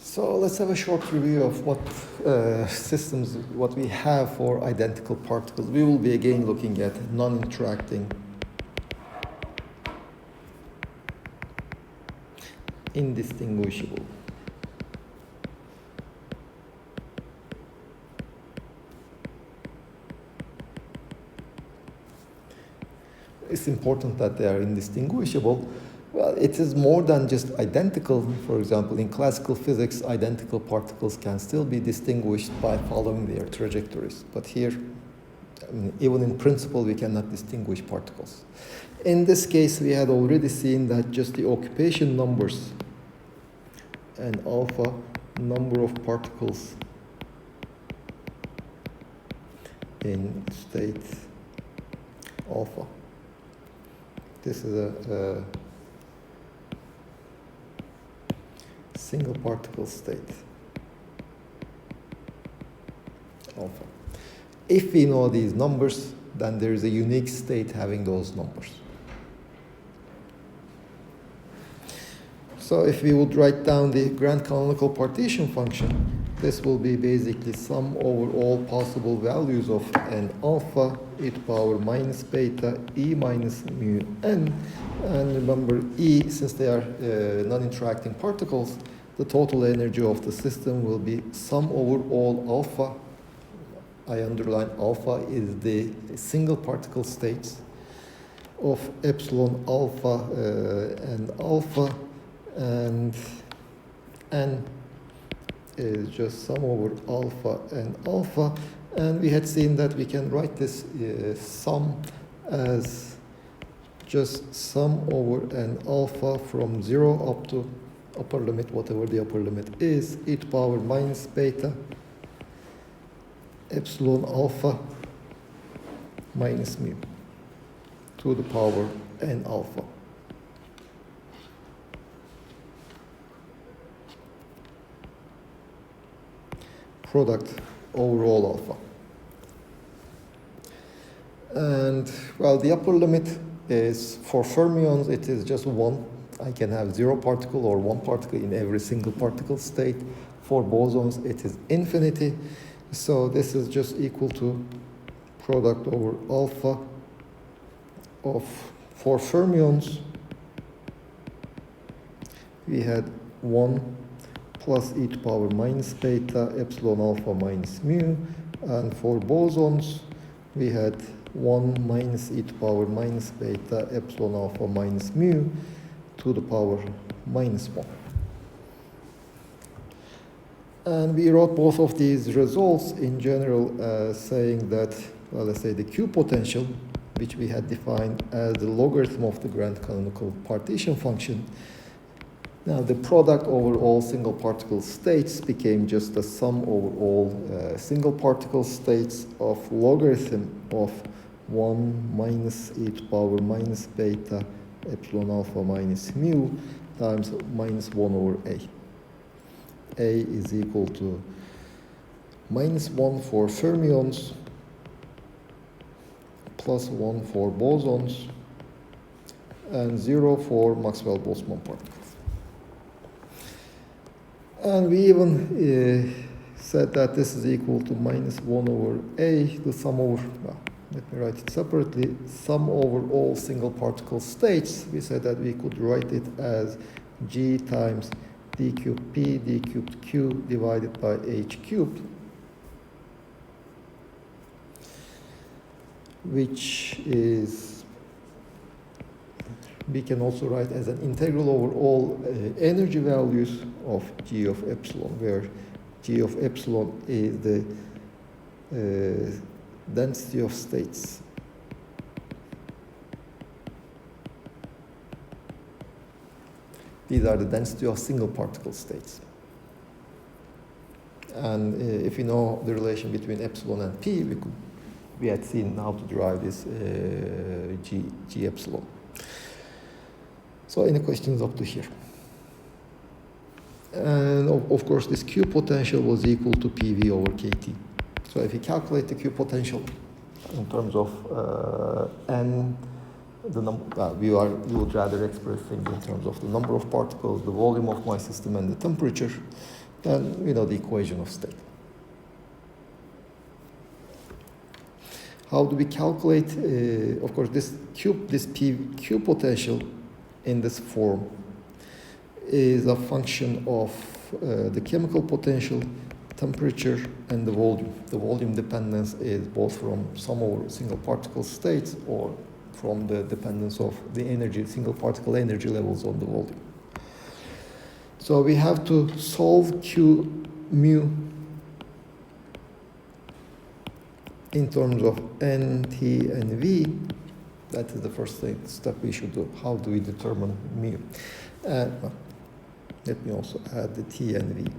So let's have a short review of what systems, what we have for identical particles. We will be again looking at non-interacting, indistinguishable. It's important that they are indistinguishable. Well, it is more than just identical. For example, in classical physics, identical particles can still be distinguished by following their trajectories. But here, even in principle, we cannot distinguish particles. In this case, we had already seen that just the occupation numbers and alpha number of particles in state alpha. This is a single particle state alpha. If we know these numbers, then there is a unique state having those numbers. So if we would write down the grand canonical partition function, this will be basically sum over all possible values of an alpha e to power minus beta e minus mu n. And remember, E, since they are non-interacting particles, the total energy of the system will be sum over all alpha. I underline alpha is the single particle states of epsilon alpha and alpha, and n is just sum over alpha and alpha. And we had seen that we can write this sum as just sum over an alpha from 0 up to upper limit, whatever the upper limit is, e to power minus beta epsilon alpha minus mu to the power n alpha. Product over all alpha. And well, the upper limit is for fermions, it is just 1. I can have 0 particle or 1 particle in every single particle state. For bosons, it is infinity. So this is just equal to product over alpha of, for fermions, we had 1 plus e to power minus beta epsilon alpha minus mu, and for bosons we had 1 minus e to power minus beta epsilon alpha minus mu to the power minus 1. And we wrote both of these results in general saying that, well, let's say the Q potential, which we had defined as the logarithm of the grand canonical partition function. Now, the product over all single particle states became just the sum over all single particle states of logarithm of 1 minus e to power minus beta epsilon alpha minus mu times minus 1 over a. A is equal to minus 1 for fermions, plus 1 for bosons, and 0 for Maxwell-Boltzmann particles. And we even said that this is equal to minus 1 over a, the sum over, well, let me write it separately, sum over all single particle states. We said that we could write it as g times d cubed p d cubed q divided by h cubed, which is, we can also write as an integral over all energy values of g of epsilon, where g of epsilon is the density of states. These are the density of single particle states. And if you know the relation between epsilon and p, we had seen how to derive this g epsilon. So any questions up to here? And of course, this Q potential was equal to PV over KT. So if you calculate the Q potential in terms of N, the number, we would rather express things in terms of the number of particles, the volume of my system, and the temperature. And we know the equation of state. How do we calculate, of course, this Q potential in this form is a function of the chemical potential, temperature, and the volume. The volume dependence is both from sum over single particle states or from the dependence of the energy, single particle energy levels on the volume. So we have to solve Q mu in terms of N, T, and V. That is the first step we should do. How do we determine mu? Well, let me also add the T and V.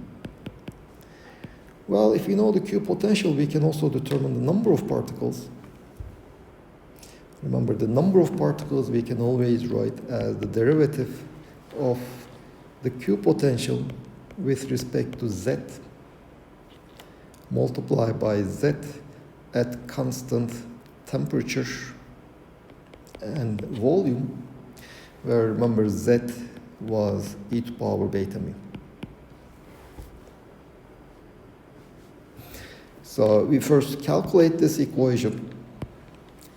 Well, if we know the Q potential, we can also determine the number of particles. Remember, the number of particles we can always write as the derivative of the Q potential with respect to Z multiplied by Z at constant temperature and volume, where remember Z was e to power beta mu. So we first calculate this equation.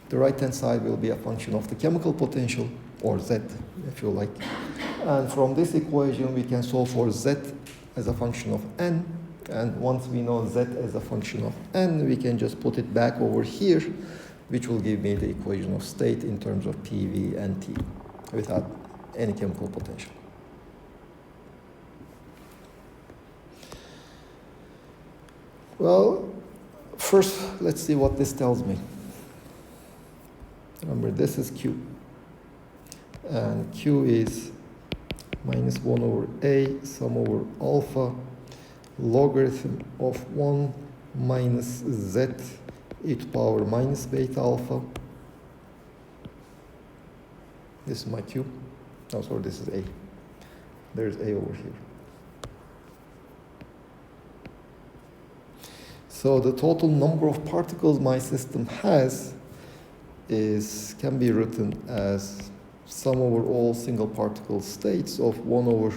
The right-hand side will be a function of the chemical potential, or Z, if you like. And from this equation, we can solve for Z as a function of N. And once we know Z as a function of N, we can just put it back over here, which will give me the equation of state in terms of PV and T without any chemical potential. Well, first, let's see what this tells me. Remember, this is Q. And Q is minus 1 over A sum over alpha logarithm of 1 minus Z e to power minus beta alpha. This is my Q. Oh, sorry, this is A. There's A over here. So the total number of particles my system has can be written as sum over all single particle states of 1 over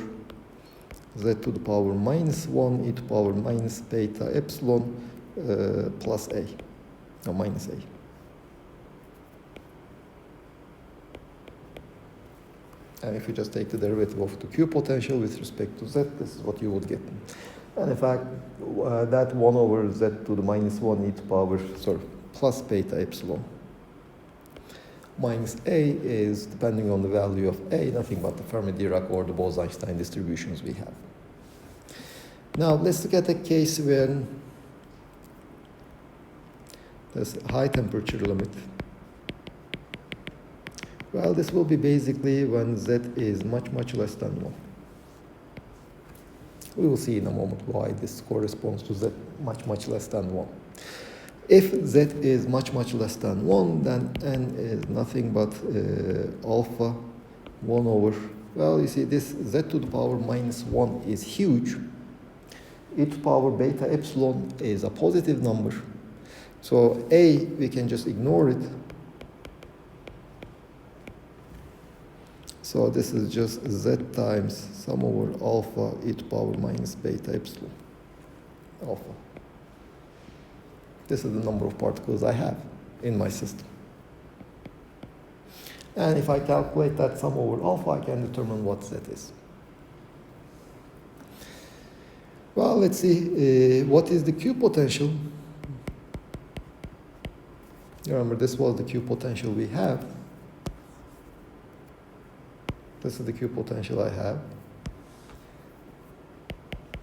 Z to the power minus 1 e to power minus beta epsilon plus A, no, minus A. And if you just take the derivative of the Q potential with respect to Z, this is what you would get. And in fact, that 1 over Z to the minus 1 e to power, plus beta epsilon minus A is, depending on the value of A, nothing but the Fermi-Dirac or the Bose-Einstein distributions we have. Now, let's look at a case where there's a high temperature limit. Well, this will be basically when Z is much, much less than 1. We will see in a moment why this corresponds to Z much, much less than 1. If Z is much, much less than 1, then N is nothing but alpha 1 over, well, you see, this Z to the power minus 1 is huge. E to power beta epsilon is a positive number. So A, we can just ignore it. So this is just Z times sum over alpha e to power minus beta epsilon, alpha. This is the number of particles I have in my system. And if I calculate that sum over alpha, I can determine what Z is. Well, let's see, what is the Q potential? Remember, this was the Q potential we have. This is the Q potential I have.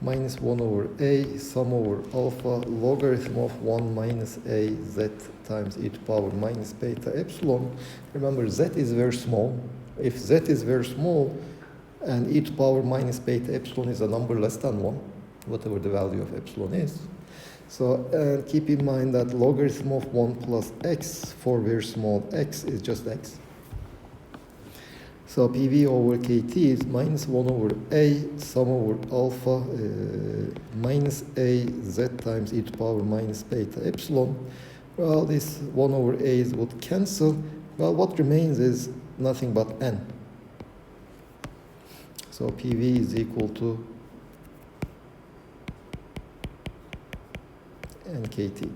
Minus 1 over A sum over alpha logarithm of 1 minus A Z times e to power minus beta epsilon. Remember, Z is very small. If Z is very small and e to power minus beta epsilon is a number less than 1, whatever the value of epsilon is. So keep in mind that logarithm of 1 plus x for very small x is just x. So PV over KT is minus 1 over A sum over alpha minus A Z times e to power minus beta epsilon. Well, this 1 over A's would cancel. Well, what remains is nothing but N. So PV is equal to and KT.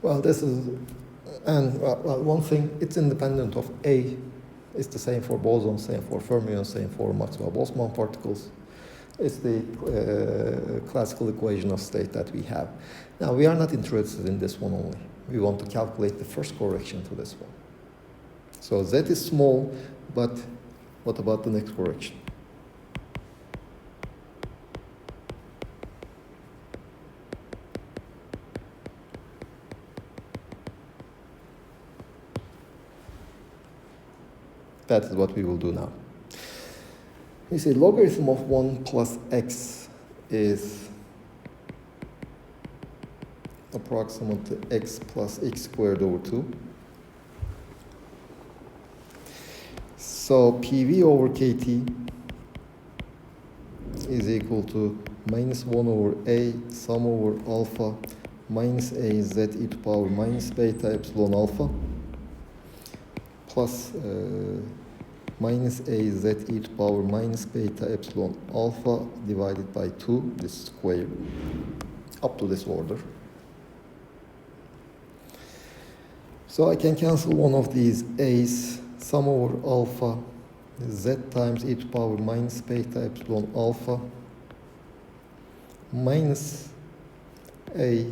Well, this is, and well, one thing, it's independent of A. It's the same for bosons, same for fermions, same for Maxwell-Boltzmann particles. It's the classical equation of state that we have. Now, we are not interested in this one only. We want to calculate the first correction to this one. So Z is small, but what about the next correction? That is what we will do now. You see, logarithm of 1 plus x is approximately x plus x squared over 2. So PV over KT is equal to minus 1 over A sum over alpha minus A z e to power minus beta epsilon alpha plus minus A z e to power minus beta epsilon alpha divided by 2, this square, up to this order. So I can cancel one of these A's, sum over alpha z times e to power minus beta epsilon alpha minus A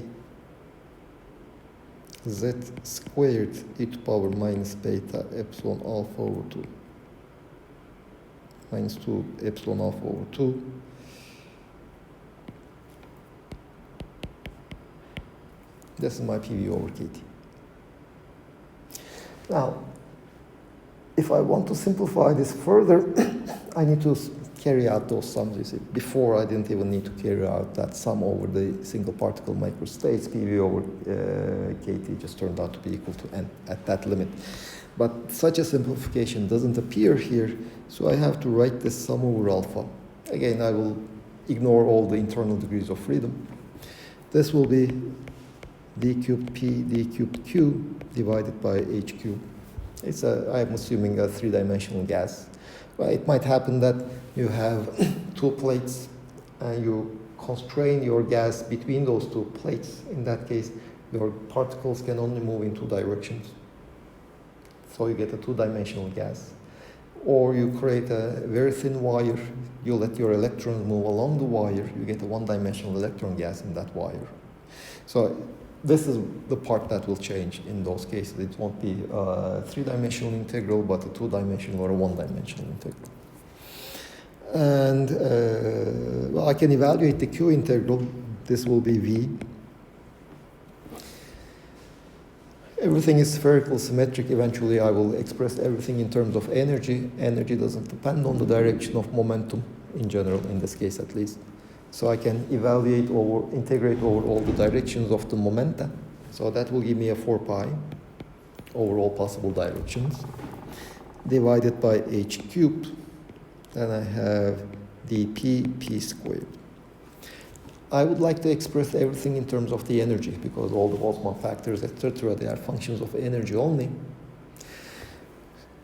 z squared e to power minus beta epsilon alpha over 2. Minus 2 epsilon alpha over 2. This is my PV over KT. Now, if I want to simplify this further, I need to carry out those sums, you see. Before, I didn't even need to carry out that sum over the single particle microstates. PV over KT just turned out to be equal to n at that limit. But such a simplification doesn't appear here, so I have to write this sum over alpha. Again, I will ignore all the internal degrees of freedom. This will be d cubed p d cubed q divided by h cubed. It's I'm assuming a three-dimensional gas. Well, it might happen that you have two plates and you constrain your gas between those two plates. In that case, your particles can only move in two directions. So you get a two-dimensional gas. Or you create a very thin wire, you let your electrons move along the wire, you get a one-dimensional electron gas in that wire. So this is the part that will change in those cases. It won't be a three-dimensional integral, but a two-dimensional or a one-dimensional integral. And well, I can evaluate the Q integral. This will be V. Everything is spherical, symmetric. Eventually, I will express everything in terms of energy. Energy doesn't depend on the direction of momentum in general, in this case at least. So I can evaluate or integrate over all the directions of the momenta. So that will give me a 4 pi over all possible directions, divided by h cubed. Then I have dp p squared. I would like to express everything in terms of the energy, because all the Boltzmann factors, etc., they are functions of energy only.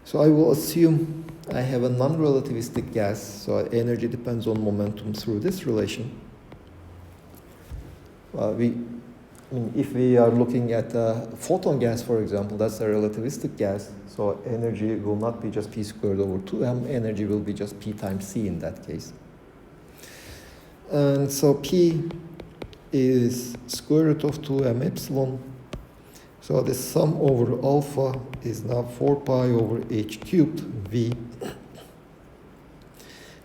So I will assume I have a non-relativistic gas, so energy depends on momentum through this relation. If we are looking at a photon gas, for example, that's a relativistic gas, so energy will not be just p squared over 2m, energy will be just p times c in that case. And so P is square root of 2m epsilon. So the sum over alpha is now 4 pi over h cubed V.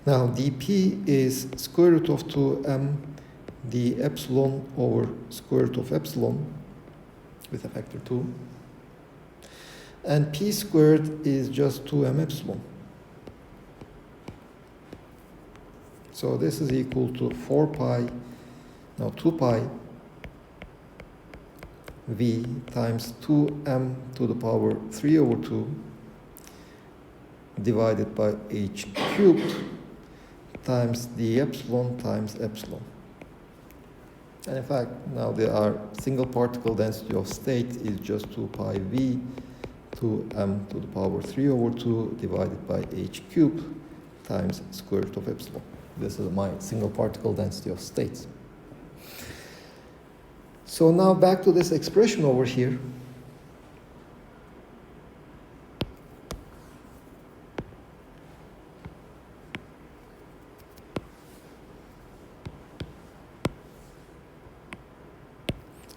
Now dP is square root of 2m d epsilon over square root of epsilon with a factor 2. And P squared is just 2m epsilon. So this is equal to 4 pi, now 2 pi V times 2m to the power 3 over 2 divided by h cubed times d epsilon times epsilon. And in fact, now our single particle density of state is just 2 pi V 2m to the power 3 over 2 divided by h cubed times square root of epsilon. This is my single particle density of states. So now back to this expression over here.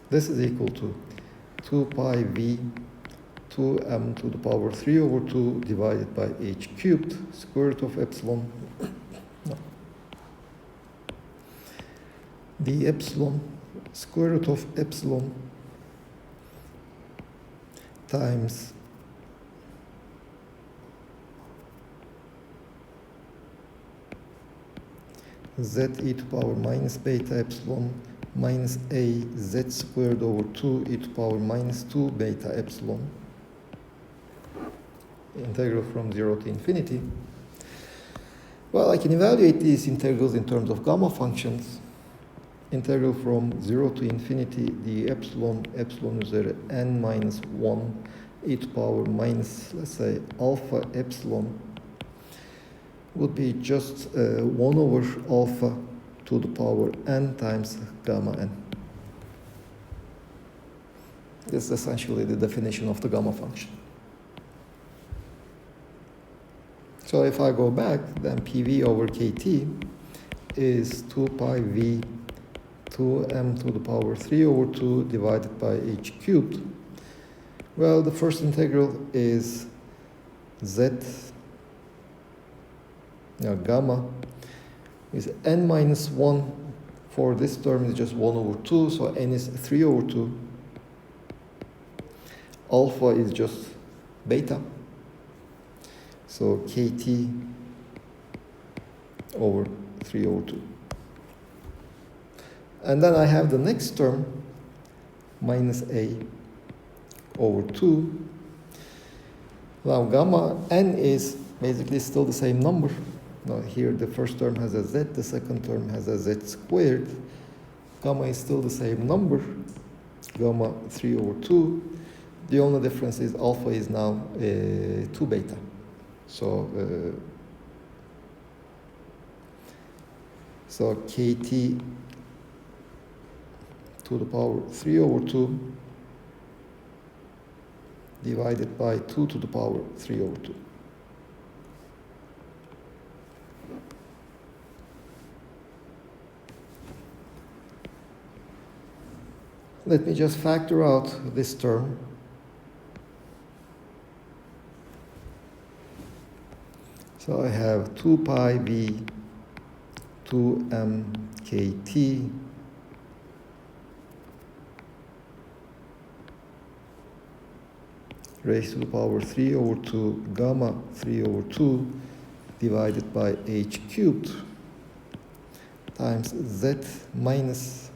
This is equal to 2 pi v 2m to the power 3 over 2 divided by h cubed square root of epsilon. No. The epsilon square root of epsilon times z e to power minus beta epsilon minus a z squared over 2 e to power minus 2 beta epsilon, integral from 0 to infinity. Well, I can evaluate these integrals in terms of gamma functions. Integral from 0 to infinity the epsilon üzeri n minus 1 e to power minus, let's say, alpha epsilon would be just 1 over alpha to the power n times gamma n. This is essentially the definition of the gamma function. So if I go back, then PV over KT is 2 pi v 2m to the power 3 over 2 divided by h cubed. Well, the first integral is z, gamma, is n minus 1 for this term is just 1 over 2, so n is 3 over 2. Alpha is just beta, so kt over 3 over 2. And then I have the next term, minus a over 2. Now gamma n is basically still the same number. Now here the first term has a z, the second term has a z squared. Gamma is still the same number, gamma 3 over 2. The only difference is alpha is now 2 beta. So kt to the power 3 over 2 divided by 2 to the power 3 over 2. Let me just factor out this term. So I have 2 pi v 2m kt raised to the power 3 over 2 gamma 3 over 2 divided by h cubed times z minus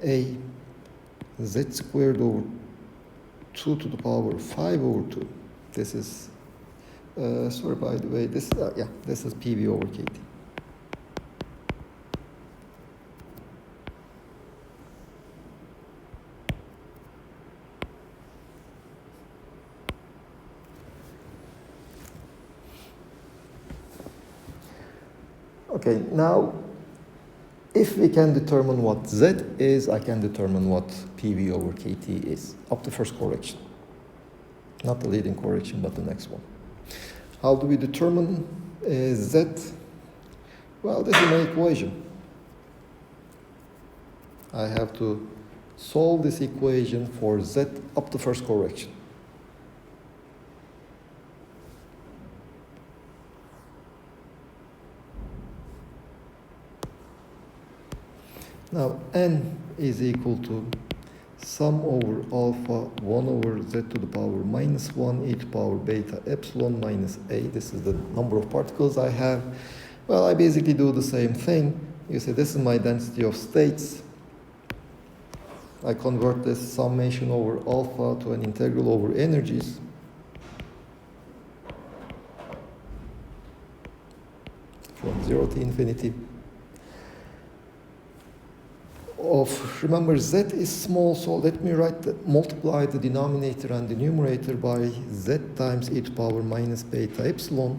a z squared over 2 to the power 5 over 2. This is, sorry, by the way, this is PV over KT. Okay, now if we can determine what Z is, I can determine what PV over KT is, up to first correction. Not the leading correction, but the next one. How do we determine Z? Well, this is my equation. I have to solve this equation for Z up to first correction. Now, n is equal to sum over alpha 1 over z to the power minus 1 e to power beta epsilon minus a. This is the number of particles I have. Well, I basically do the same thing. You see, this is my density of states. I convert this summation over alpha to an integral over energies. From 0 to infinity. of, remember z is small, so let me multiply the denominator and the numerator by z times e to power minus beta epsilon.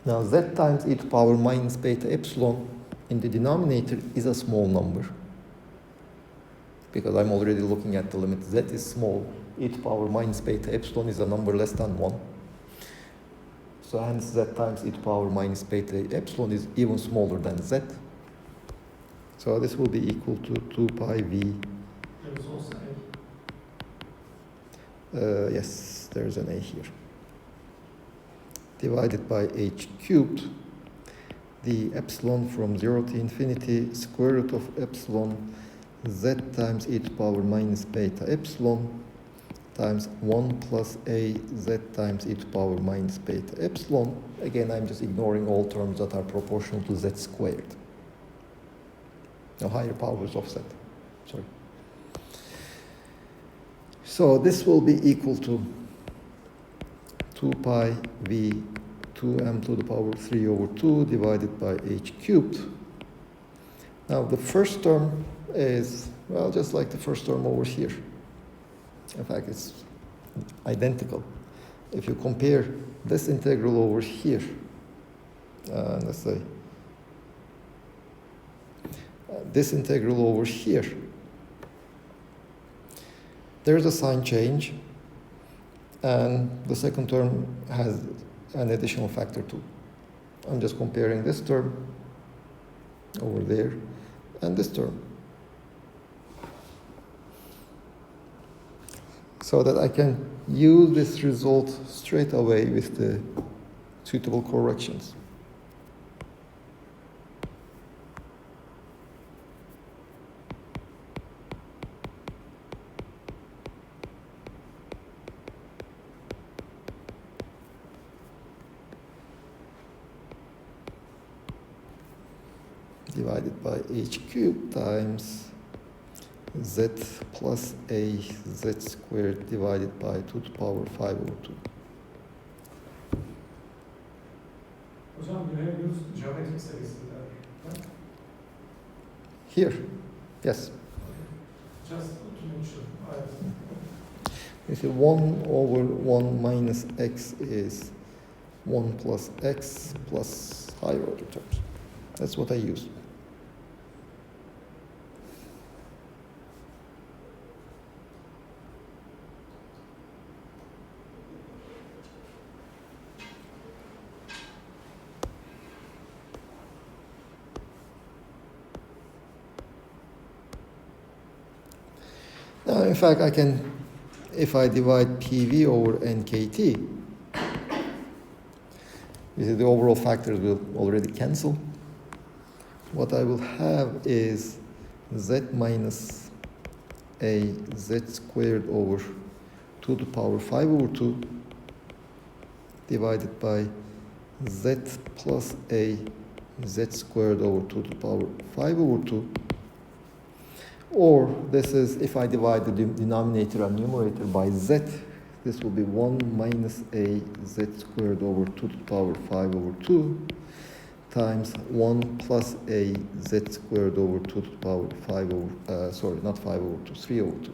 Now z times e to power minus beta epsilon in the denominator is a small number, because I'm already looking at the limit. Z is small, e to power minus beta epsilon is a number less than 1. So hence z times e to power minus beta epsilon is even smaller than z. So this will be equal to 2 pi v. There is also a. Yes, there's an a here. Divided by h cubed, the epsilon from 0 to infinity, square root of epsilon z times e to power minus beta epsilon times 1 plus a z times e to power minus beta epsilon. Again, I'm just ignoring all terms that are proportional to z squared. No higher powers of z. Sorry. So this will be equal to 2 pi v 2m to the power 3 over 2 divided by h cubed. Now the first term is, well, just like the first term over here. In fact, it's identical. If you compare this integral over here, let's say, this integral over here, there's a sign change, and the second term has an additional factor too. I'm just comparing this term over there and this term, so that I can use this result straight away with the suitable corrections. Divided by h cubed times z plus a z squared divided by 2 to the power 5 over 2. Hocam yine yapıyoruz geometrik seviyesinde. Here, yes. Just to make sure. You see 1 over 1 minus x is 1 plus x plus higher order terms. That's what I use. Now, in fact, I can, if I divide PV over NKT, you see the overall factors will already cancel. What I will have is z minus a z squared over 2 to the power 5 over 2 divided by z plus a z squared over 2 to the power 5 over 2. Or this is, if I divide the denominator and numerator by z, this will be 1 minus a z squared over 2 to the power 5 over 2 times 1 plus a z squared over 2 to the power 5 over, sorry, not 5 over 2, 3 over 2.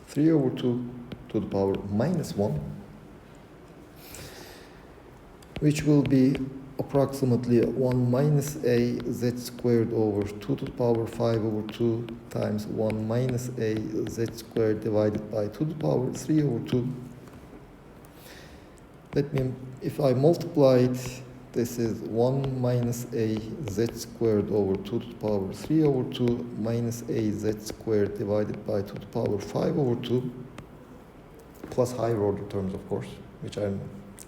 Three over 2 to the power minus 1, which will be approximately 1 minus a z squared over 2 to the power 5 over 2 times 1 minus a z squared divided by 2 to the power 3 over 2. Let me, if I multiply it, this is 1 minus a z squared over 2 to the power 3 over 2 minus a z squared divided by 2 to the power 5 over 2, plus higher order terms, of course, which I'm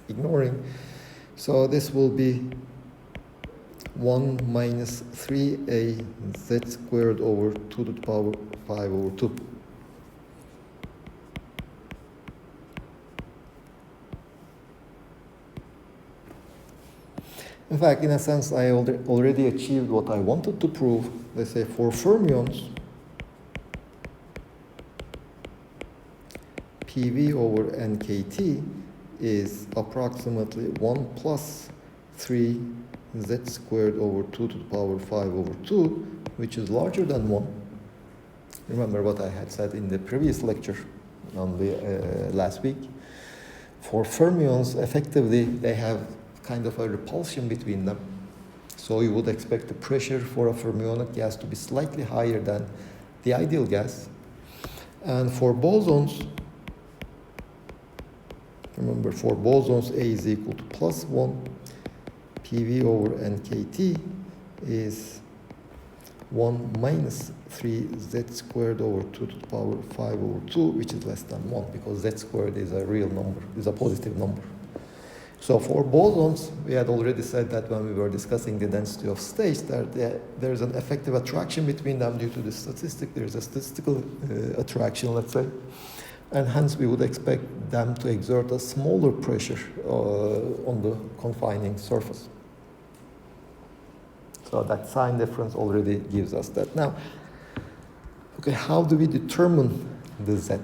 ignoring. So this will be 1 minus 3a z squared over 2 to the power 5 over 2. In fact, in a sense, I already achieved what I wanted to prove. Let's say for fermions, PV over NKT is approximately 1 plus 3 z squared over 2 to the power 5 over 2, which is larger than 1. Remember what I had said in the previous lecture on the last week. For fermions, effectively, they have kind of a repulsion between them. So you would expect the pressure for a fermionic gas to be slightly higher than the ideal gas. And for bosons, remember, for bosons, A is equal to plus 1. PV over NKT is 1 minus 3z squared over 2 to the power 5 over 2, which is less than 1, because z squared is a real number, is a positive number. So for bosons, we had already said that when we were discussing the density of states, that there is an effective attraction between them due to the statistic. There is a statistical attraction, let's say. And hence, we would expect them to exert a smaller pressure on the confining surface. So that sign difference already gives us that. Now, okay, how do we determine the Z?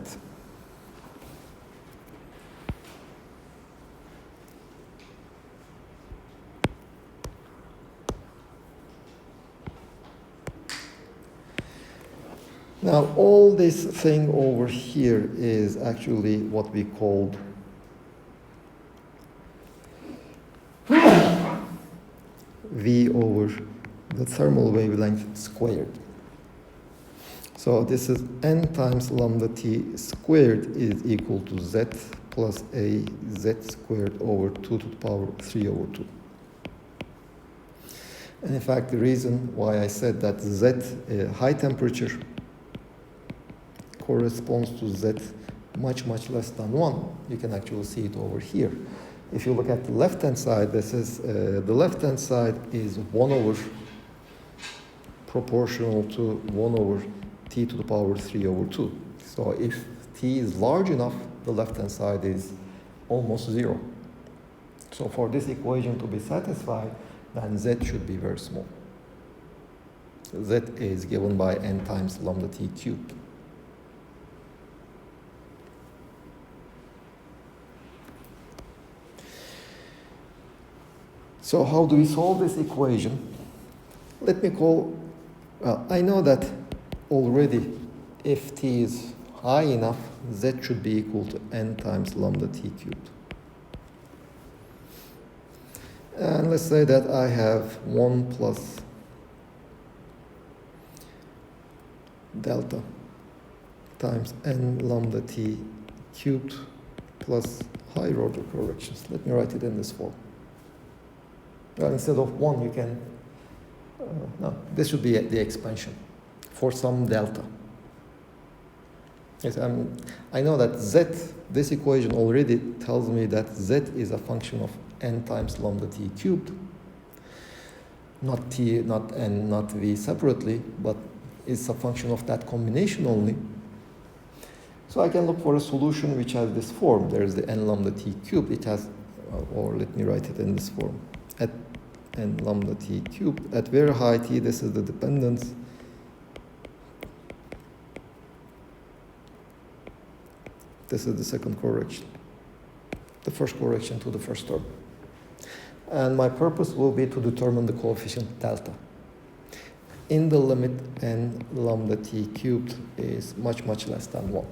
Now, all this thing over here is actually what we called V over the thermal wavelength squared. So this is n times lambda t squared is equal to z plus a z squared over 2 to the power 3 over 2. And in fact, the reason why I said that z, high temperature, corresponds to z much less than 1, you can actually see it over here. If you look at the left-hand side, this is the left-hand side is 1 over proportional to 1 over t to the power 3 over 2. So if t is large enough, the left-hand side is almost 0. So for this equation to be satisfied, then z should be very small. Z is given by n times lambda t cubed. So how do we solve this equation? Let me call, I know that already if t is high enough, z should be equal to n times lambda t cubed. And let's say that I have 1 plus delta times n lambda t cubed plus higher order corrections. Let me write it in this form. Well, instead of 1, you can, no, this should be the expansion for some delta. Yes, I know that z, this equation already tells me that z is a function of n times lambda t cubed. Not t, not n, not v separately, but it's a function of that combination only. So I can look for a solution which has this form. There's the n lambda t cubed. It has, or let me write it in this form. At n lambda t cubed, at very high t, this is the dependence. This is the second correction. The first correction to the first term. And my purpose will be to determine the coefficient delta. In the limit n lambda t cubed is much less than 1.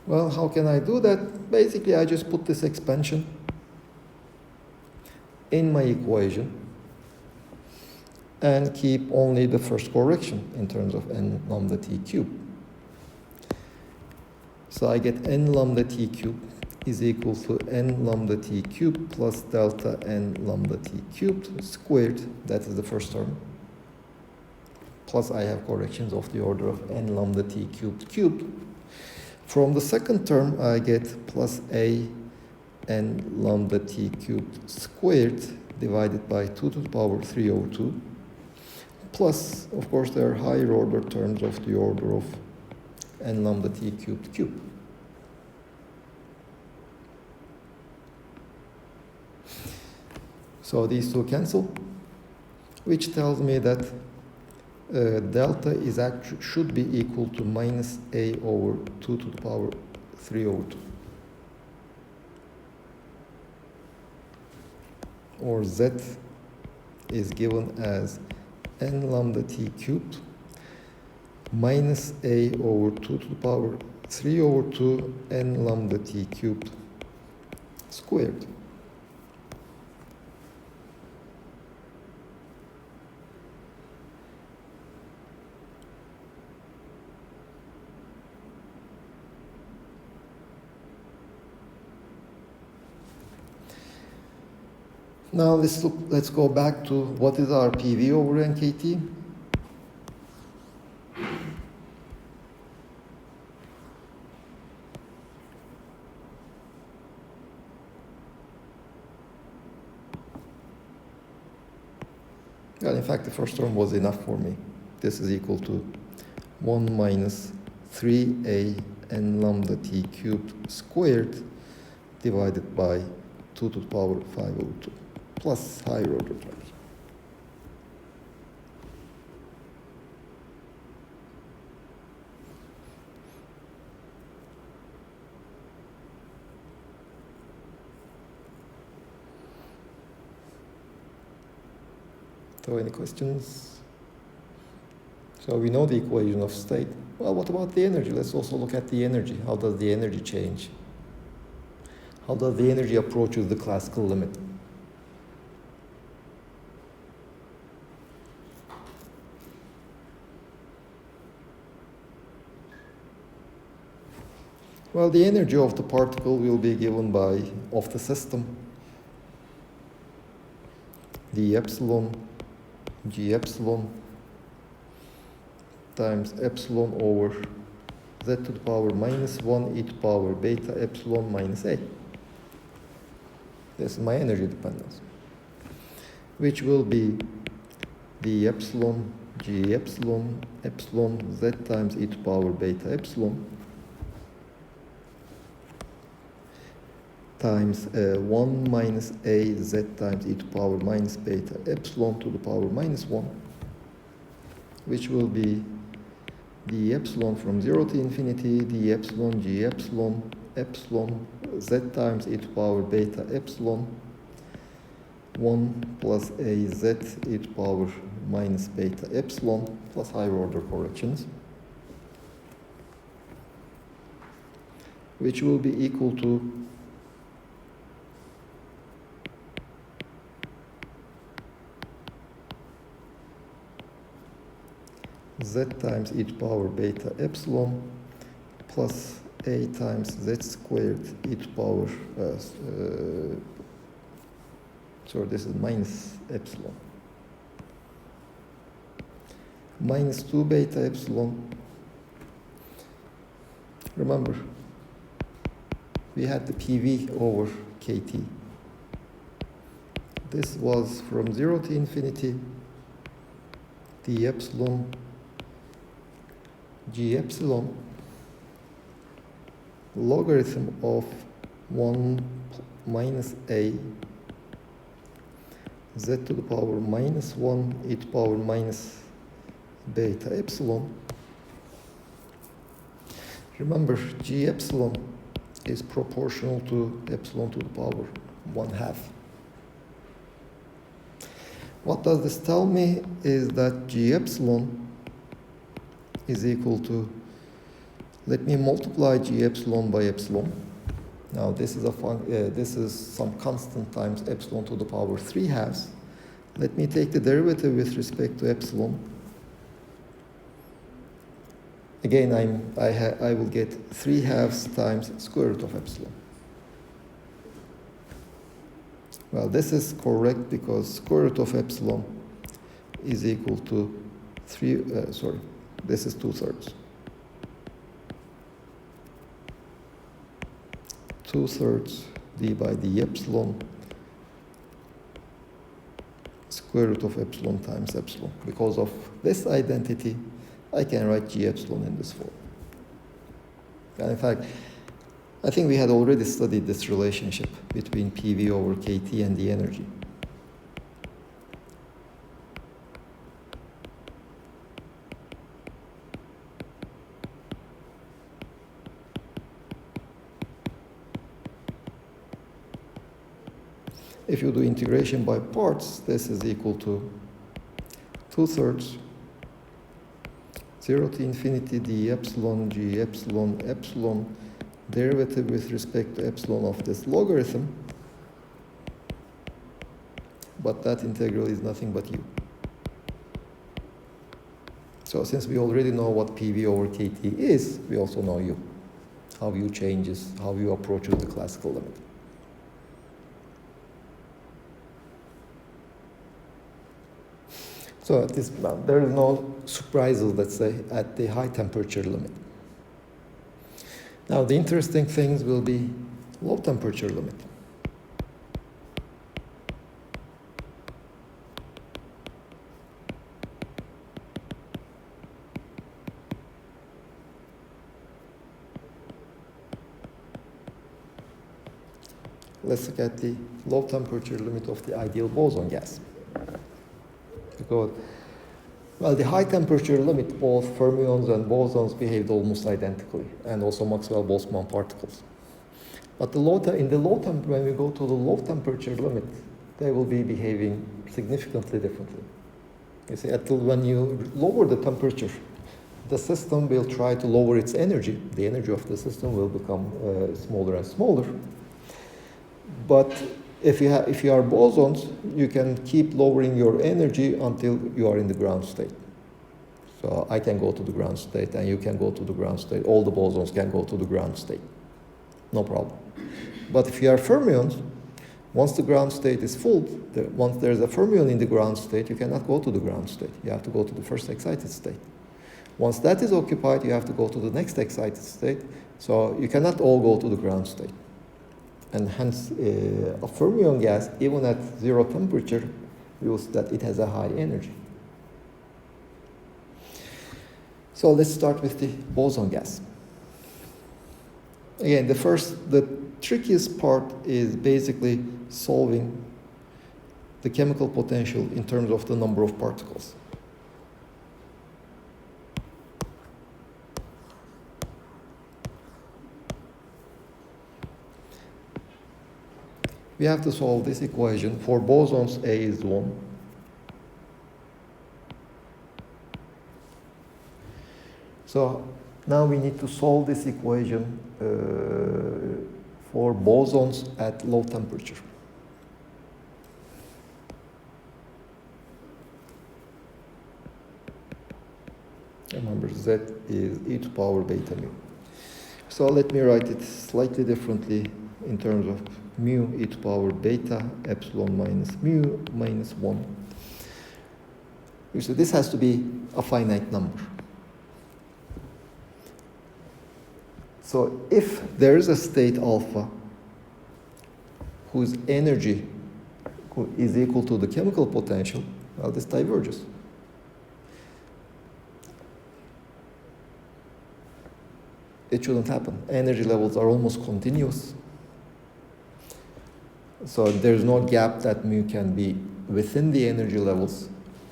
Well, how can I do that? Basically, I just put this expansion in my equation and keep only the first correction in terms of n lambda t cubed. So I get n lambda t cubed is equal to n lambda t cubed plus delta n lambda t cubed squared, that is the first term, plus I have corrections of the order of n lambda t cubed cubed. From the second term, I get plus a n lambda t cubed squared divided by 2 to the power 3 over 2. Plus, of course, there are higher order terms of the order of n lambda t cubed cubed. So these two cancel, which tells me that delta is should be equal to minus a over 2 to the power 3 over 2. Or z is given as n lambda t cubed minus a over 2 to the power 3 over 2 n lambda t cubed squared. Now let's go back to what is our PV over NKT. Well, in fact, the first term was enough for me. This is equal to 1 minus 3a n lambda t cubed squared divided by 2 to the power 5 over 2. Plus higher order terms. So any questions? So we know the equation of state. Well, what about the energy? Let's also look at the energy. How does the energy change? How does the energy approach the classical limit? Well, the energy of the particle will be given by, of the system, the epsilon, g epsilon, times epsilon over z to the power minus 1 e to the power beta epsilon minus a. This is my energy dependence, which will be the epsilon, g epsilon, epsilon z times e to the power beta epsilon, times 1 minus a z times e to the power minus beta epsilon to the power minus 1, which will be the epsilon from 0 to infinity, the epsilon g epsilon, epsilon z times e to the power beta epsilon, 1 plus a z e to the power minus beta epsilon, plus higher order corrections, which will be equal to z times e to the power beta epsilon plus a times z squared e to the power, sorry, this is minus epsilon, minus 2 beta epsilon. Remember, we had the PV over KT. This was from 0 to infinity, the epsilon g epsilon logarithm of 1 minus a z to the power minus 1 e to the power minus beta epsilon. Remember, g epsilon is proportional to epsilon to the power 1/2. What does this tell me is that g epsilon is equal to, let me multiply g epsilon by epsilon. Now this is some constant times epsilon to the power 3/2. Let me take the derivative with respect to epsilon. Again, I will get 3/2 times square root of epsilon. Well, this is correct because square root of epsilon is equal to this is 2/3. 2/3 d by the epsilon square root of epsilon times epsilon. Because of this identity, I can write g epsilon in this form. And in fact, I think we had already studied this relationship between PV over KT and the energy. If you do integration by parts, this is equal to 2/3 0 to infinity d epsilon g epsilon epsilon derivative with respect to epsilon of this logarithm, but that integral is nothing but u. So since we already know what PV over KT is, we also know u, how u changes, how u approaches the classical limit. So at this, there is no surprises, let's say, at the high temperature limit. Now the interesting things will be low temperature limit. Let's look at the low temperature limit of the ideal boson gas. Because, well, the high temperature limit, both fermions and bosons behaved almost identically, and also Maxwell-Boltzmann particles. But when we go to the low temperature limit, they will be behaving significantly differently. You see, when you lower the temperature, the system will try to lower its energy. The energy of the system will become smaller and smaller. But if you are bosons, you can keep lowering your energy until you are in the ground state. So I can go to the ground state, and you can go to the ground state. All the bosons can go to the ground state. No problem. But if you are fermions, once the ground state is full, once there's a fermion in the ground state, you cannot go to the ground state. You have to go to the first excited state. Once that is occupied, you have to go to the next excited state. So you cannot all go to the ground state. And hence, a fermion gas, even at zero temperature, feels that it has a high energy. So let's start with the boson gas. Again, the trickiest part is basically solving the chemical potential in terms of the number of particles. We have to solve this equation. For bosons, A is 1. So now we need to solve this equation for bosons at low temperature. Remember, Z is e to power beta mu. So let me write it slightly differently in terms of mu e to power beta epsilon minus mu minus 1. So this has to be a finite number. So if there is a state alpha whose energy is equal to the chemical potential, well, this diverges. It shouldn't happen. Energy levels are almost continuous. So there's no gap that mu can be within the energy levels.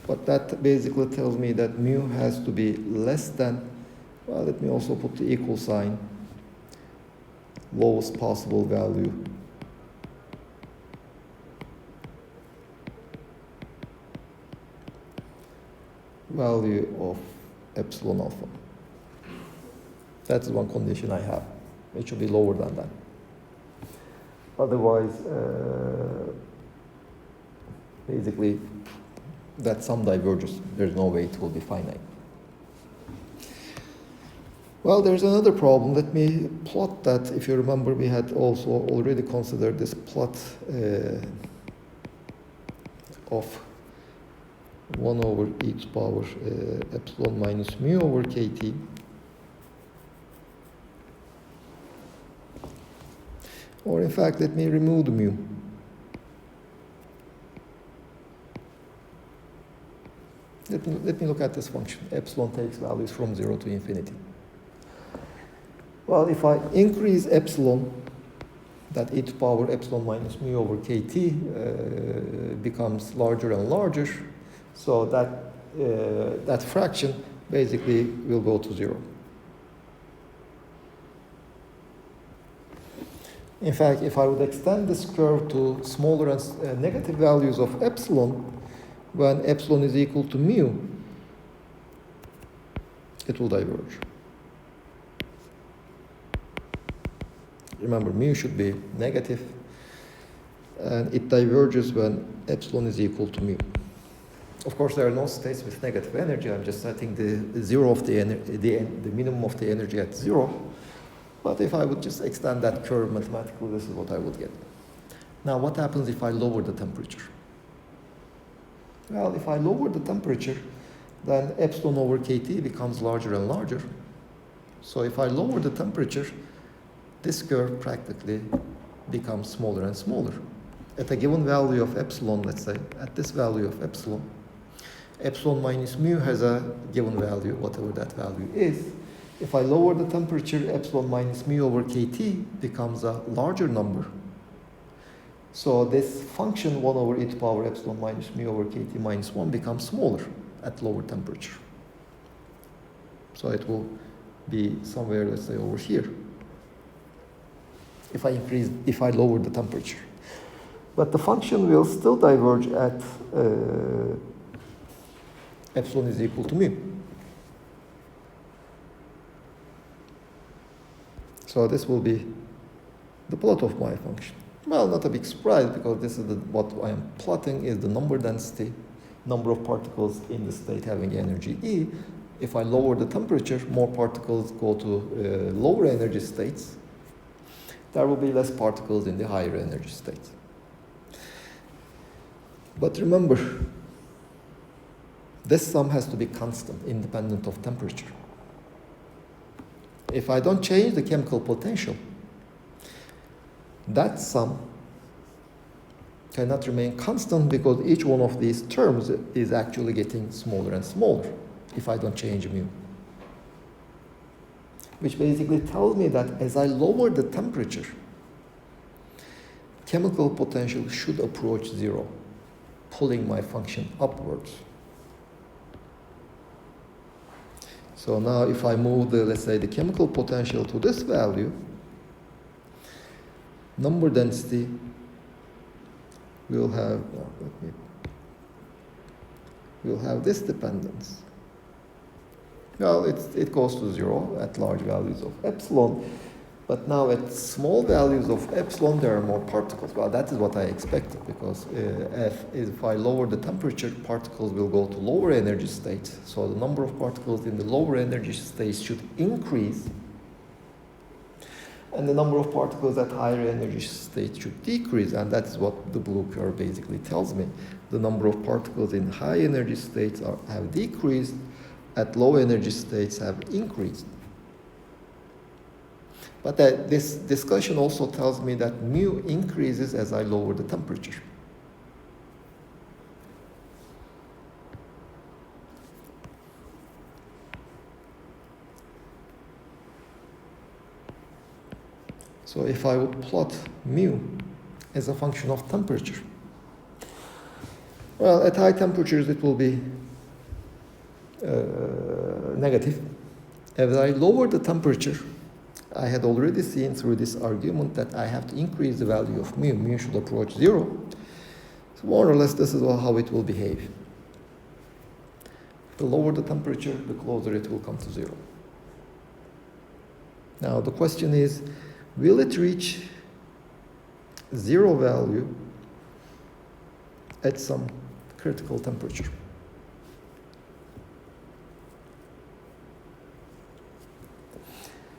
But that basically tells me that mu has to be less than, well, let me also put the equal sign, lowest possible value of epsilon alpha. That's one condition I have. It should be lower than that. Otherwise, basically, that sum diverges. There's no way it will be finite. Well, there's another problem. Let me plot that. If you remember, we had also already considered this plot of 1 over e to power epsilon minus mu over kt. Or in fact, let me remove the mu. Let me look at this function. Epsilon takes values from 0 to infinity. Well, if I increase epsilon, that e to power epsilon minus mu over kt becomes larger and larger, so that fraction basically will go to 0. In fact, if I would extend this curve to smaller and negative values of epsilon, when epsilon is equal to mu, it will diverge. Remember, mu should be negative, and it diverges when epsilon is equal to mu. Of course, there are no states with negative energy. I'm just setting the zero of the minimum of the energy at zero. But if I would just extend that curve mathematically, this is what I would get. Now, what happens if I lower the temperature? Well, if I lower the temperature, then epsilon over kT becomes larger and larger. So if I lower the temperature, this curve practically becomes smaller and smaller. At a given value of epsilon, let's say, at this value of epsilon minus mu has a given value, whatever that value is. If I lower the temperature, epsilon minus mu over kT becomes a larger number. So this function 1 over e to the power epsilon minus mu over kT minus 1 becomes smaller at lower temperature. So it will be somewhere, let's say, over here, if I lower the temperature. But the function will still diverge at epsilon is equal to mu. So this will be the plot of my function. Well, not a big surprise, because this is what I am plotting is the number density, number of particles in the state having energy E. If I lower the temperature, more particles go to lower energy states. There will be less particles in the higher energy states. But remember, this sum has to be constant, independent of temperature. If I don't change the chemical potential, that sum cannot remain constant, because each one of these terms is actually getting smaller and smaller if I don't change mu. Which basically tells me that as I lower the temperature, chemical potential should approach zero, pulling my function upwards. So now if I move let's say the chemical potential to this value, number density will have, will have this dependence. Well, it goes to zero at large values of epsilon, but now at small values of epsilon, there are more particles. Well, that is what I expected, because if I lower the temperature, particles will go to lower energy states. So the number of particles in the lower energy states should increase, and the number of particles at higher energy states should decrease, and that is what the blue curve basically tells me. The number of particles in high energy states have decreased, at low energy states have increased. But this discussion also tells me that mu increases as I lower the temperature. So if I would plot mu as a function of temperature, well, at high temperatures it will be negative. As I lower the temperature, I had already seen through this argument that I have to increase the value of mu. Mu should approach zero. So more or less this is how it will behave. The lower the temperature, the closer it will come to zero. Now the question is, will it reach zero value at some critical temperature?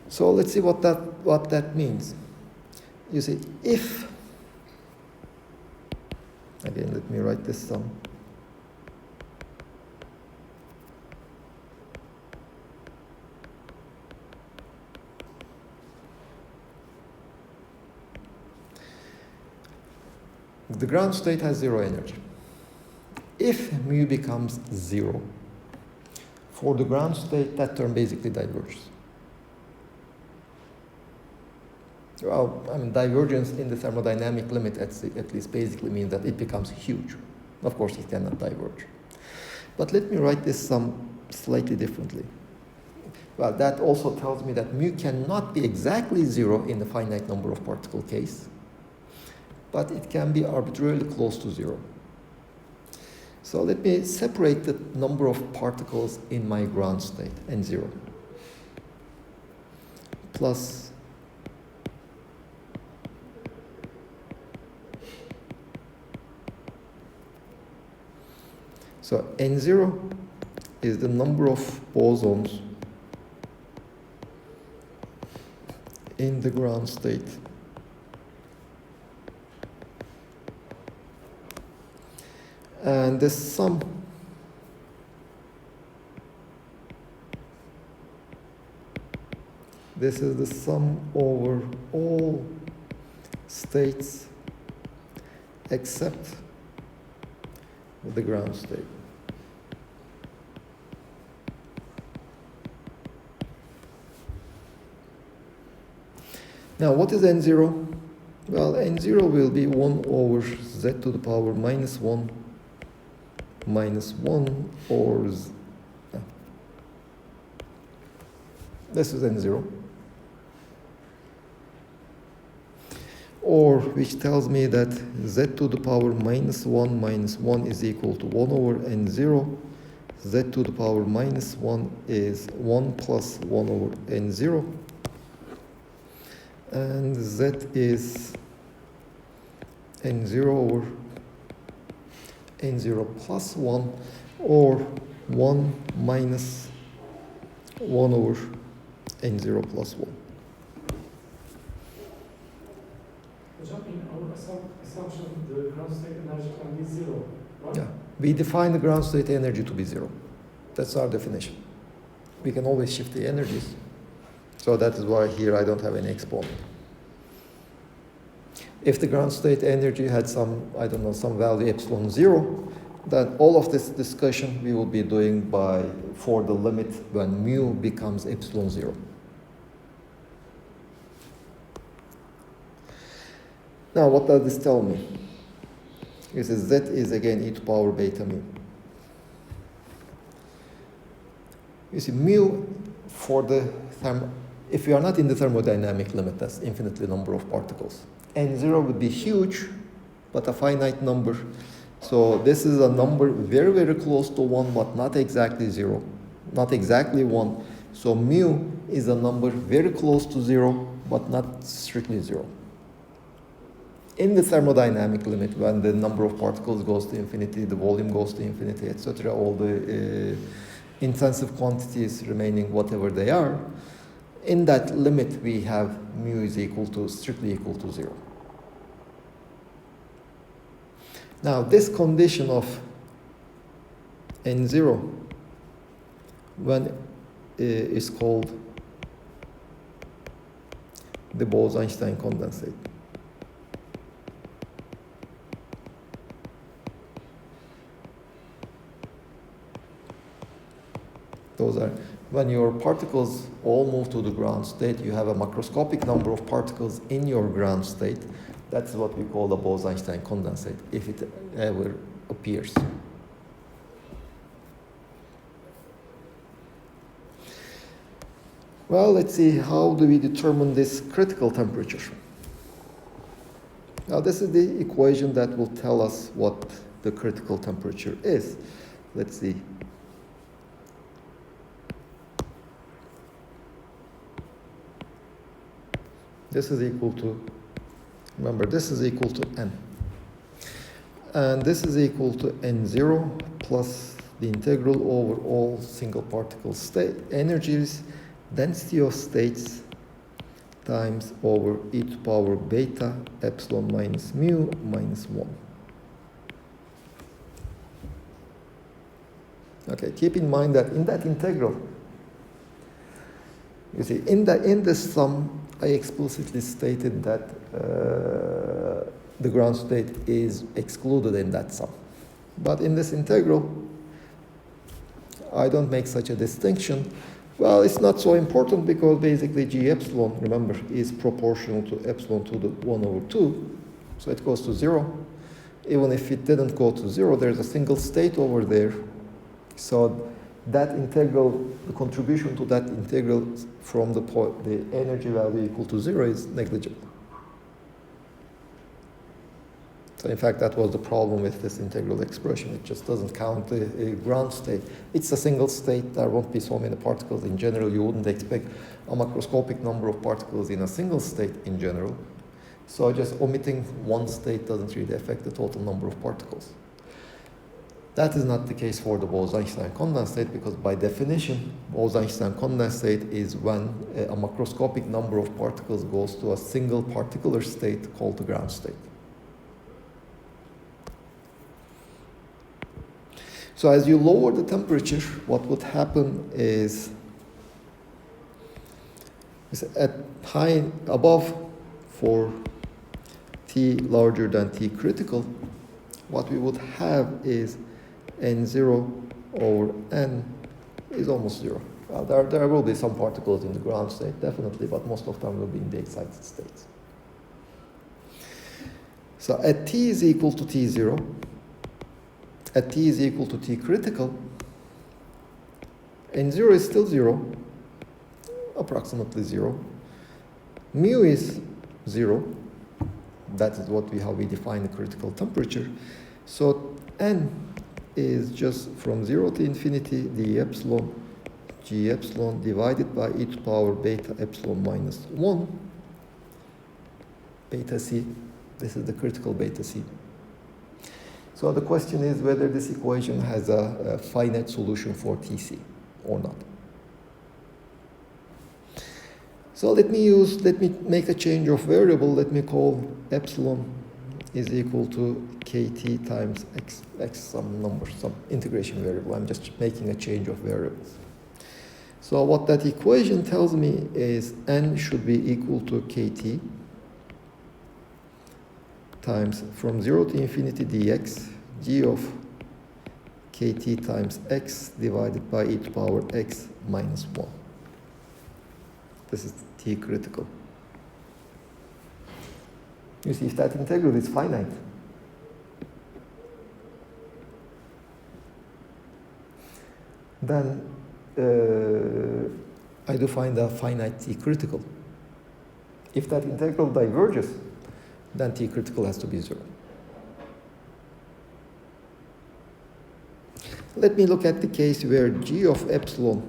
So let's see what that means. You see, if, again, let me write this down. The ground state has zero energy. If mu becomes zero, for the ground state, that term basically diverges. Well, I mean, divergence in the thermodynamic limit at least basically means that it becomes huge. Of course, it cannot diverge. But let me write this slightly differently. Well, that also tells me that mu cannot be exactly 0 in the finite number of particle case, but it can be arbitrarily close to 0. So let me separate the number of particles in my ground state, n0, plus so n0 is the number of bosons in the ground state. And the sum this is the sum over all states except the ground state. Now, what is n0? Well, n0 will be 1 over z to the power minus 1 minus 1 or this is n0, or which tells me that z to the power minus 1 is equal to 1 over n0. Z to the power minus 1 is 1 plus 1 over n0, and z is n0 over n0 plus 1, or 1 minus 1 over n0 plus 1. Hocam, in our assumption, the ground state energy can be 0, right? Yeah, we define the ground state energy to be 0. That's our definition. We can always shift the energies. So that is why here I don't have any exponent. If the ground state energy had some, I don't know, some value epsilon 0, then all of this discussion we will be doing for the limit when mu becomes epsilon 0. Now, what does this tell me? It says z is again e to power beta mu. You see, mu for the if we are not in the thermodynamic limit, that's infinitely number of particles. N0 would be huge, but a finite number. So this is a number very, very close to 1, but not exactly 0, not exactly 1. So mu is a number very close to 0, but not strictly 0. In the thermodynamic limit, when the number of particles goes to infinity, the volume goes to infinity, etc., all the intensive quantities remaining whatever they are, in that limit we have mu is strictly equal to 0. Now this condition of n0 when is called the Bose-Einstein condensate. Those are when your particles all move to the ground state, you have a macroscopic number of particles in your ground state. That's what we call the Bose-Einstein condensate, if it ever appears. Well, let's see, how do we determine this critical temperature? Now, this is the equation that will tell us what the critical temperature is. Let's see. This is equal to, remember, this is equal to n. And this is equal to n0 plus the integral over all single particle state energies, density of states times over e to power beta epsilon minus mu minus 1. Okay, keep in mind that in that integral, you see, in the sum, I explicitly stated that the ground state is excluded in that sum. But in this integral, I don't make such a distinction. Well, it's not so important because basically g epsilon, remember, is proportional to epsilon to the 1 over 2. So it goes to 0. Even if it didn't go to 0, there's a single state over there. So that integral, the contribution to that integral from the energy value equal to 0 is negligible. So in fact, that was the problem with this integral expression. It just doesn't count the ground state. It's a single state. There won't be so many particles. In general, you wouldn't expect a macroscopic number of particles in a single state in general. So just omitting one state doesn't really affect the total number of particles. That is not the case for the Bose-Einstein condensate, because by definition, Bose-Einstein condensate is when a macroscopic number of particles goes to a single particular state called the ground state. So as you lower the temperature, what would happen is at high above for T larger than T critical, what we would have is N0 over N is almost 0. There will be some particles in the ground state, definitely, but most of them will be in the excited states. So at T is equal to T0, at T is equal to T critical, N0 is still 0, approximately 0. Mu is 0. That is how we define the critical temperature. So N is just from 0 to infinity d epsilon g epsilon divided by e to the power beta epsilon minus 1 beta c. This is the critical beta c. So the question is whether this equation has a finite solution for Tc or not. So let me make a change of variable. Let me call epsilon is equal to kt times x some number, some integration variable. I'm just making a change of variables. So what that equation tells me is n should be equal to kt times from 0 to infinity dx g of kt times x divided by e to the power x minus 1. This is T critical. You see, if that integral is finite, then I do find a finite T critical. If that integral diverges, then T critical has to be 0. Let me look at the case where g of epsilon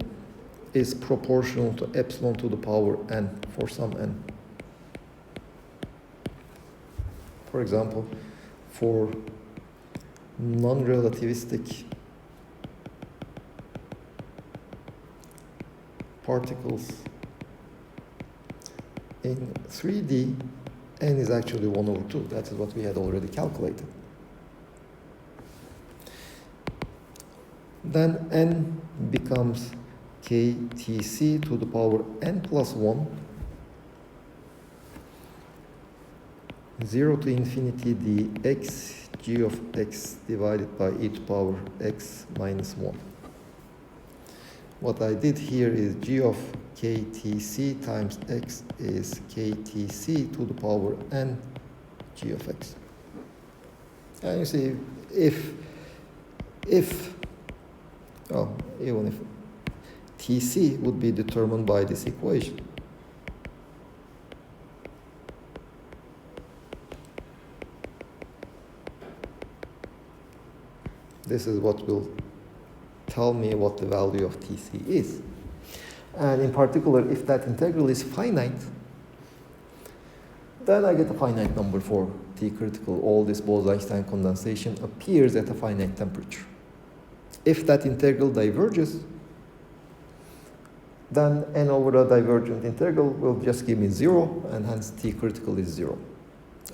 is proportional to epsilon to the power n for some n. For example, for non-relativistic particles in 3D, n is actually 1 over 2. That is what we had already calculated. Then n becomes ktc to the power n plus 1, 0 to infinity dx g of x divided by e to the power x minus 1. What I did here is g of ktc times x is ktc to the power n g of x. And you see, even if Tc would be determined by this equation. This is what will tell me what the value of Tc is. And in particular, if that integral is finite, then I get a finite number for T critical. All this Bose-Einstein condensation appears at a finite temperature. If that integral diverges, then n over a divergent integral will just give me 0, and hence T critical is 0.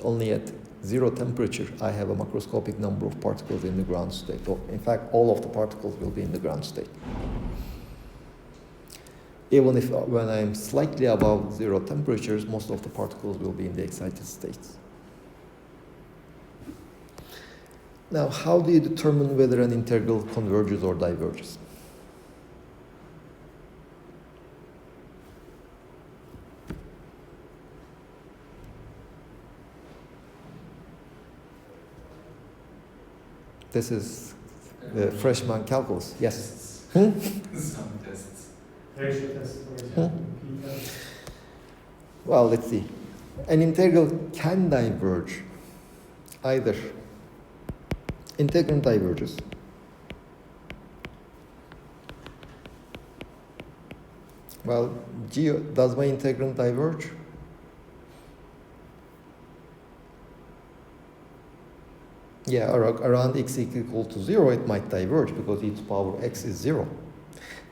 Only at 0 temperature, I have a macroscopic number of particles in the ground state. Or in fact, all of the particles will be in the ground state. Even if when I'm slightly above 0 temperatures, most of the particles will be in the excited states. Now, how do you determine whether an integral converges or diverges? This is the freshman calculus. Yes? Some tests. Ratio test, for example, P test. Well, let's see. An integral can diverge. Either integrand diverges. Well, does my integrand diverge? Yeah, around x equal to 0, it might diverge because e to the power x is 0.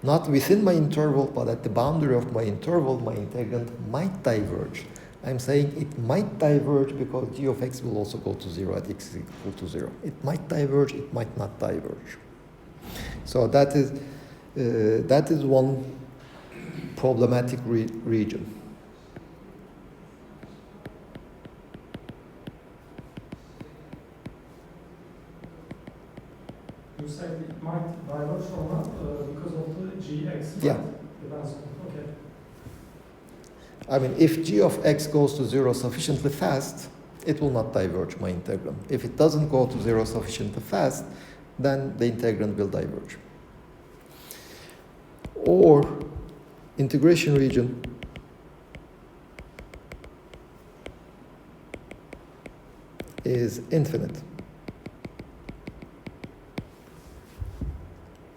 Not within my interval, but at the boundary of my interval, my integrand might diverge. I'm saying it might diverge because g of x will also go to 0 at x equal to 0. It might diverge, it might not diverge. So that is one problematic region. You said it might diverge or not because of the gx. Yeah. Depends on, okay. I mean, if g of x goes to 0 sufficiently fast, it will not diverge my integrand. If it doesn't go to 0 sufficiently fast, then the integrand will diverge. Or integration region is infinite.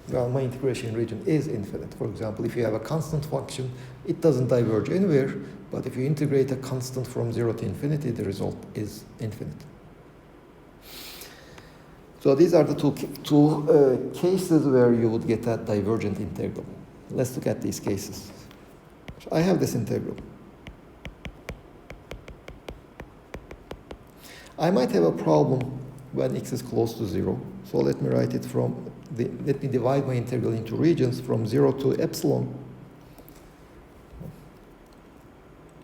Well, my integration region is infinite. For example, if you have a constant function, it doesn't diverge anywhere, but if you integrate a constant from 0 to infinity, the result is infinite. So these are the two cases where you would get a divergent integral. Let's look at these cases. So I have this integral. I might have a problem when x is close to 0. So let me write it let me divide my integral into regions from 0 to epsilon.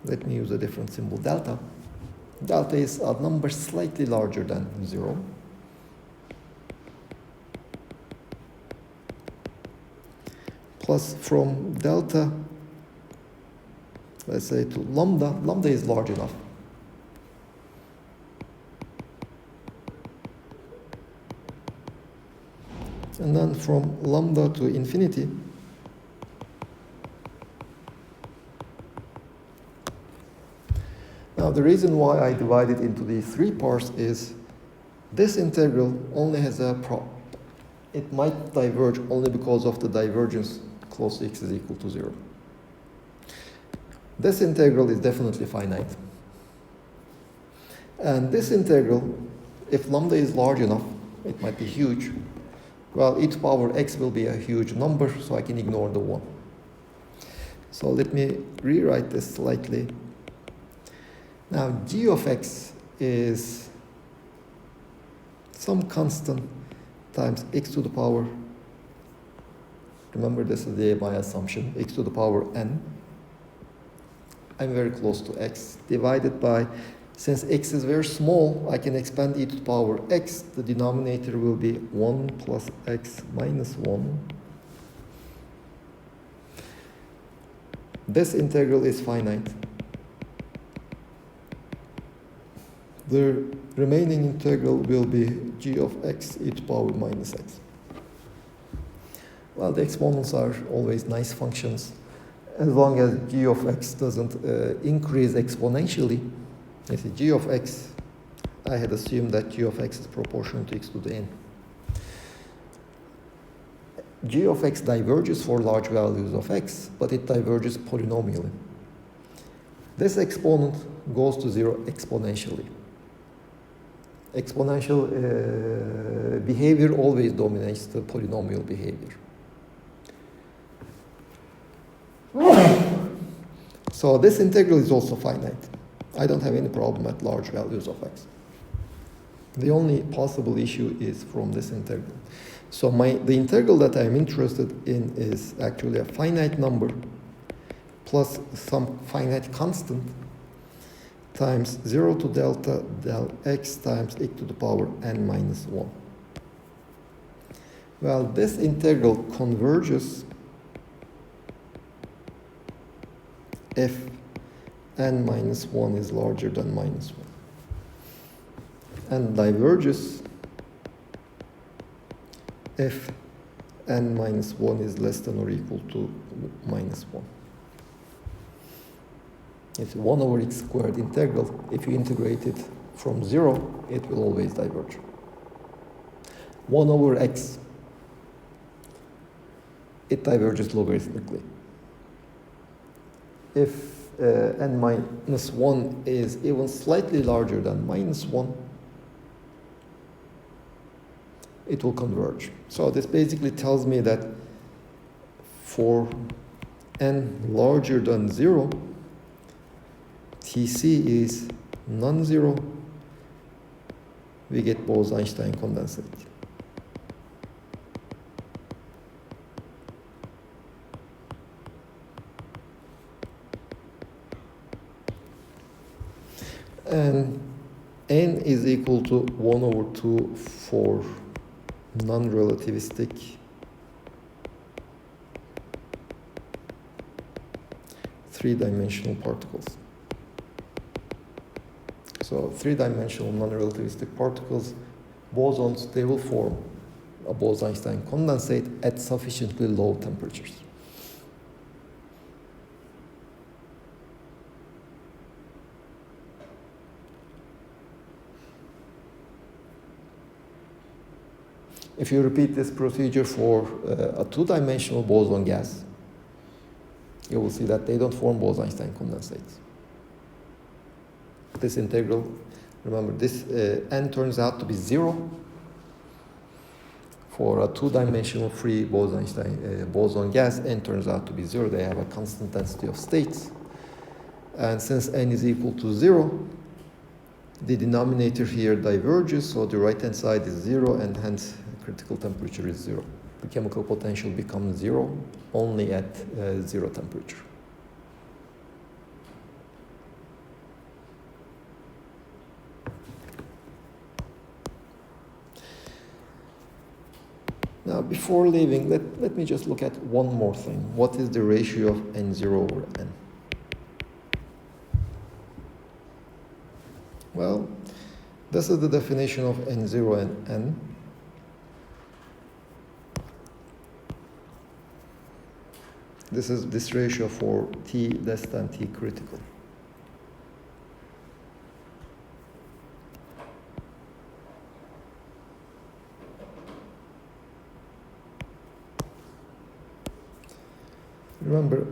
Let me use a different symbol, delta. Delta is a number slightly larger than 0. Plus from delta, let's say to lambda. Lambda is large enough. And then from lambda to infinity, now the reason why I divide it into these three parts is this integral only has it might diverge only because of the divergence close to x is equal to 0. This integral is definitely finite. And this integral, if lambda is large enough, it might be huge. Well, e to the power x will be a huge number, so I can ignore the 1. So let me rewrite this slightly. Now, g of x is some constant times x to the power, remember this is my assumption, x to the power n. I'm very close to x, divided by, since x is very small, I can expand e to the power x. The denominator will be 1 plus x minus 1. This integral is finite. The remaining integral will be g of x e to the power minus x. Well, the exponents are always nice functions. As long as g of x doesn't increase exponentially. I see g of x, I had assumed that g of x is proportional to x to the n. G of x diverges for large values of x, but it diverges polynomially. This exponent goes to 0 exponentially. Exponential behavior always dominates the polynomial behavior. So this integral is also finite. I don't have any problem at large values of x. The only possible issue is from this integral. So the integral that I'm interested in is actually a finite number plus some finite constant times 0 to delta del x times e to the power n minus 1. Well, this integral converges if n minus 1 is larger than minus 1, and diverges if n minus 1 is less than or equal to minus 1. It's 1 over x squared integral. If you integrate it from 0, it will always diverge. 1 over x, it diverges logarithmically. If n minus 1 is even slightly larger than minus 1, it will converge. So this basically tells me that for n larger than 0, Tc is non-zero. We get Bose-Einstein condensate. And n is equal to 1 over 2 for non-relativistic three-dimensional particles. So three-dimensional non-relativistic particles, bosons, they will form a Bose-Einstein condensate at sufficiently low temperatures. If you repeat this procedure for a two-dimensional boson gas, you will see that they don't form Bose-Einstein condensates. This integral, remember, this n turns out to be 0 for a two-dimensional free Bose-Einstein boson gas. N turns out to be 0. They have a constant density of states. And since n is equal to 0, the denominator here diverges, so the right-hand side is 0, and hence critical temperature is 0. The chemical potential becomes 0 only at 0 temperature. Now, before leaving, let me just look at one more thing. What is the ratio of n0 over n? Well, this is the definition of n0 and n. This is this ratio for T less than T critical. Remember,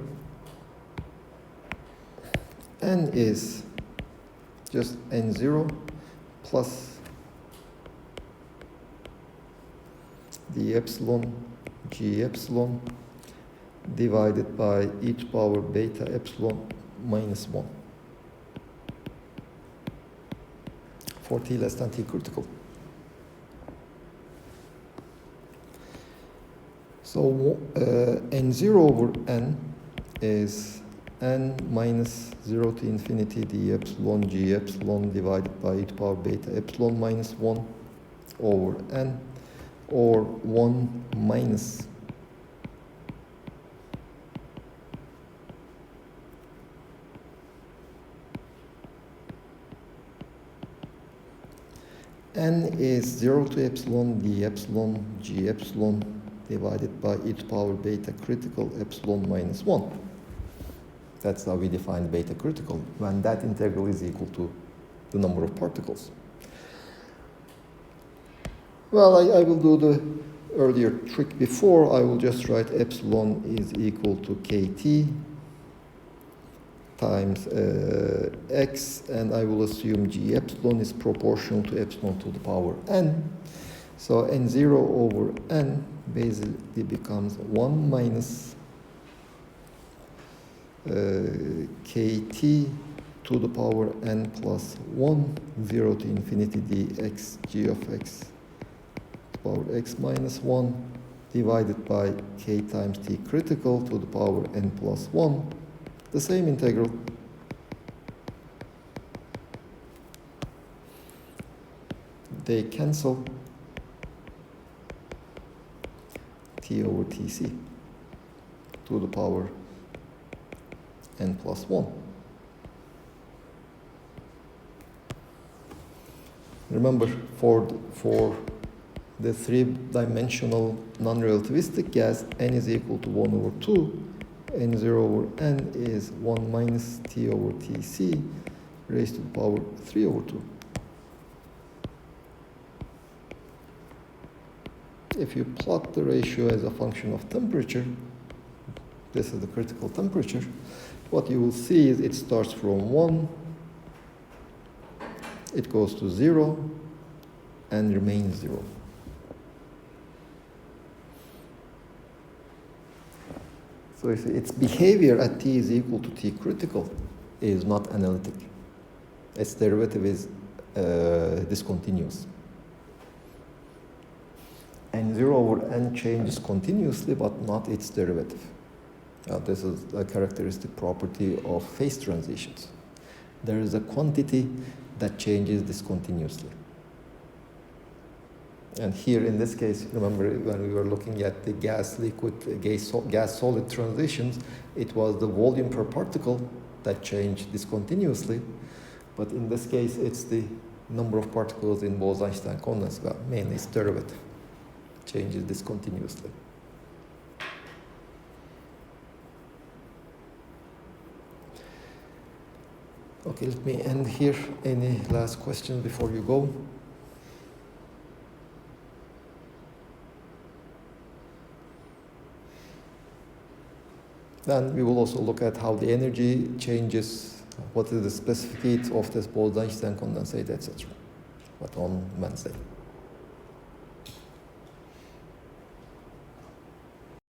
n is just n0 plus the epsilon g epsilon divided by e to power beta epsilon minus 1 for T less than T critical. So n0 over n is n minus 0 to infinity the epsilon g epsilon divided by e to power beta epsilon minus 1 over n, or 1 minus n is 0 to epsilon the epsilon g epsilon divided by e to power beta critical epsilon minus 1. That's how we define beta critical, when that integral is equal to the number of particles. Well, I will do the earlier trick before. I will just write epsilon is equal to kT times x, and I will assume g epsilon is proportional to epsilon to the power n. So n0 over n basically becomes 1 minus kt to the power n plus 1, 0 to infinity dx g of x to the power x minus 1 divided by k times t critical to the power n plus 1. The same integral. They cancel. T over Tc to the power n plus 1. Remember, for the three-dimensional non-relativistic gas, n is equal to 1 over 2, n0 over n is 1 minus T over Tc raised to the power 3 over 2. If you plot the ratio as a function of temperature, this is the critical temperature, what you will see is it starts from 1, it goes to 0, and remains 0. So if its behavior at T is equal to T critical is not analytic. Its derivative is discontinuous. N0 over n changes continuously, but not its derivative. This is a characteristic property of phase transitions. There is a quantity that changes discontinuously. And here in this case, remember when we were looking at the gas-liquid, gas-solid transitions, it was the volume per particle that changed discontinuously. But in this case, it's the number of particles in Bose-Einstein condensate, well, mainly its derivative, changes discontinuously. Okay, let me end here. Any last questions before you go? Then we will also look at how the energy changes, what is the specific heat of this Bose-Einstein condensate, etc. But on Wednesday.